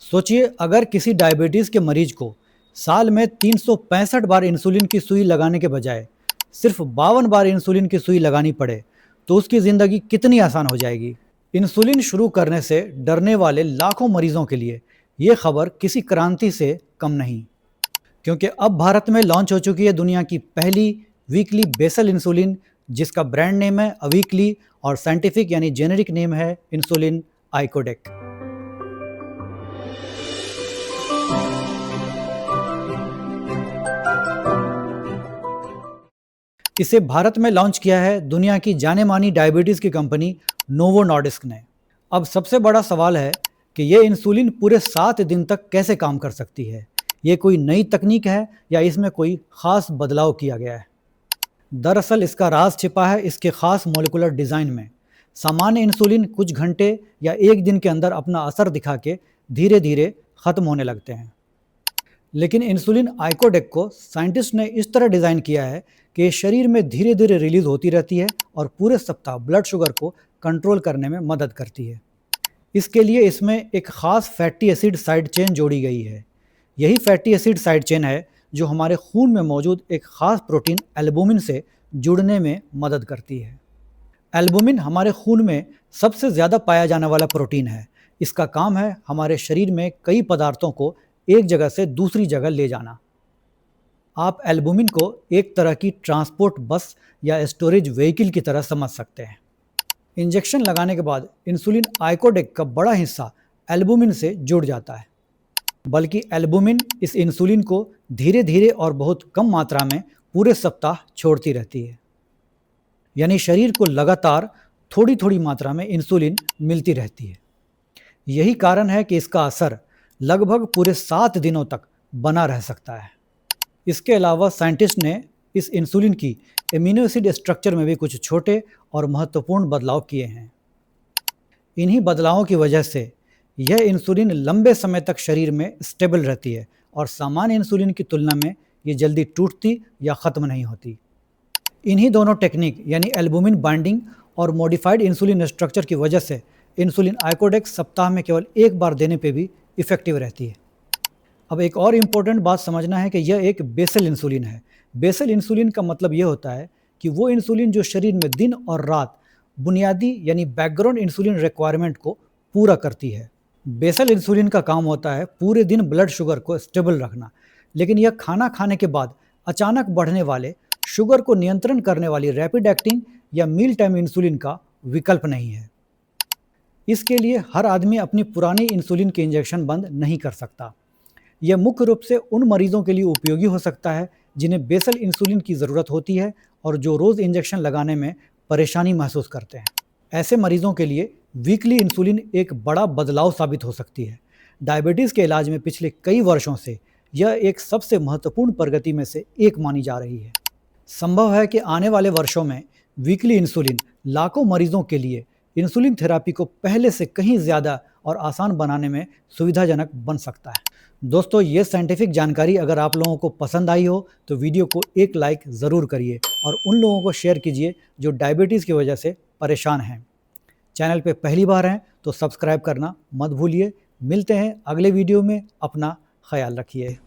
सोचिए, अगर किसी डायबिटीज़ के मरीज को साल में 365 बार इंसुलिन की सुई लगाने के बजाय सिर्फ 52 बार इंसुलिन की सुई लगानी पड़े, तो उसकी ज़िंदगी कितनी आसान हो जाएगी। इंसुलिन शुरू करने से डरने वाले लाखों मरीजों के लिए ये खबर किसी क्रांति से कम नहीं, क्योंकि अब भारत में लॉन्च हो चुकी है दुनिया की पहली वीकली बेसल इंसुलिन, जिसका ब्रांड नेम है अवीकली और साइंटिफिक यानी जेनेरिक नेम है इंसुलिन आइकोडेक। इसे भारत में लॉन्च किया है दुनिया की जाने मानी डायबिटीज़ की कंपनी नोवो नॉर्डिस्क ने। अब सबसे बड़ा सवाल है कि ये इंसुलिन पूरे 7 दिन तक कैसे काम कर सकती है। ये कोई नई तकनीक है या इसमें कोई ख़ास बदलाव किया गया है? दरअसल इसका राज छिपा है इसके खास मोलिकुलर डिज़ाइन में। सामान्य इंसुलिन कुछ घंटे या एक दिन के अंदर अपना असर दिखा के धीरे धीरे ख़त्म होने लगते हैं, लेकिन इंसुलिन आइकोडेक को साइंटिस्ट ने इस तरह डिज़ाइन किया है कि ये शरीर में धीरे धीरे रिलीज होती रहती है और पूरे सप्ताह ब्लड शुगर को कंट्रोल करने में मदद करती है। इसके लिए इसमें एक ख़ास फैटी एसिड साइड चेन जोड़ी गई है। यही फैटी एसिड साइड चेन है जो हमारे खून में मौजूद एक ख़ास प्रोटीन एल्बुमिन से जुड़ने में मदद करती है। एल्बुमिन हमारे खून में सबसे ज़्यादा पाया जाने वाला प्रोटीन है। इसका काम है हमारे शरीर में कई पदार्थों को एक जगह से दूसरी जगह ले जाना। आप एल्बुमिन को एक तरह की ट्रांसपोर्ट बस या स्टोरेज व्हीकल की तरह समझ सकते हैं। इंजेक्शन लगाने के बाद इंसुलिन आइकोडेक का बड़ा हिस्सा एल्बुमिन से जुड़ जाता है, बल्कि एल्बुमिन इस इंसुलिन को धीरे धीरे और बहुत कम मात्रा में पूरे सप्ताह छोड़ती रहती है। यानी शरीर को लगातार थोड़ी थोड़ी मात्रा में इंसुलिन मिलती रहती है। यही कारण है कि इसका असर लगभग पूरे 7 दिनों तक बना रह सकता है। इसके अलावा साइंटिस्ट ने इस इंसुलिन की एमिनो एसिड स्ट्रक्चर में भी कुछ छोटे और महत्वपूर्ण बदलाव किए हैं। इन्हीं बदलावों की वजह से यह इंसुलिन लंबे समय तक शरीर में स्टेबल रहती है और सामान्य इंसुलिन की तुलना में ये जल्दी टूटती या ख़त्म नहीं होती। इन्हीं दोनों टेक्निक यानी एल्बुमिन बाइंडिंग और मॉडिफाइड इंसुलिन स्ट्रक्चर की वजह से इंसुलिन आइकोडेक सप्ताह में केवल एक बार देने पे भी इफ़ेक्टिव रहती है। अब एक और इम्पोर्टेंट बात समझना है कि यह एक बेसल इंसुलिन है। बेसल इंसुलिन का मतलब ये होता है कि वो इंसुलिन जो शरीर में दिन और रात बुनियादी यानी बैकग्राउंड इंसुलिन रिक्वायरमेंट को पूरा करती है। बेसल इंसुलिन का काम होता है पूरे दिन ब्लड शुगर को स्टेबल रखना, लेकिन यह खाना खाने के बाद अचानक बढ़ने वाले शुगर को नियंत्रण करने वाली रैपिड एक्टिंग या मील टाइम इंसुलिन का विकल्प नहीं है। इसके लिए हर आदमी अपनी पुरानी इंसुलिन के इंजेक्शन बंद नहीं कर सकता। यह मुख्य रूप से उन मरीजों के लिए उपयोगी हो सकता है जिन्हें बेसल इंसुलिन की ज़रूरत होती है और जो रोज़ इंजेक्शन लगाने में परेशानी महसूस करते हैं। ऐसे मरीजों के लिए वीकली इंसुलिन एक बड़ा बदलाव साबित हो सकती है। डायबिटीज़ के इलाज में पिछले कई वर्षों से यह एक सबसे महत्वपूर्ण प्रगति में से एक मानी जा रही है। संभव है कि आने वाले वर्षों में वीकली इंसुलिन लाखों मरीजों के लिए इंसुलिन थेरेपी को पहले से कहीं ज़्यादा और आसान बनाने में सुविधाजनक बन सकता है। दोस्तों, ये साइंटिफिक जानकारी अगर आप लोगों को पसंद आई हो तो वीडियो को एक लाइक ज़रूर करिए और उन लोगों को शेयर कीजिए जो डायबिटीज़ की वजह से परेशान हैं। चैनल पे पहली बार हैं तो सब्सक्राइब करना मत भूलिए। मिलते हैं अगले वीडियो में। अपना ख्याल रखिए।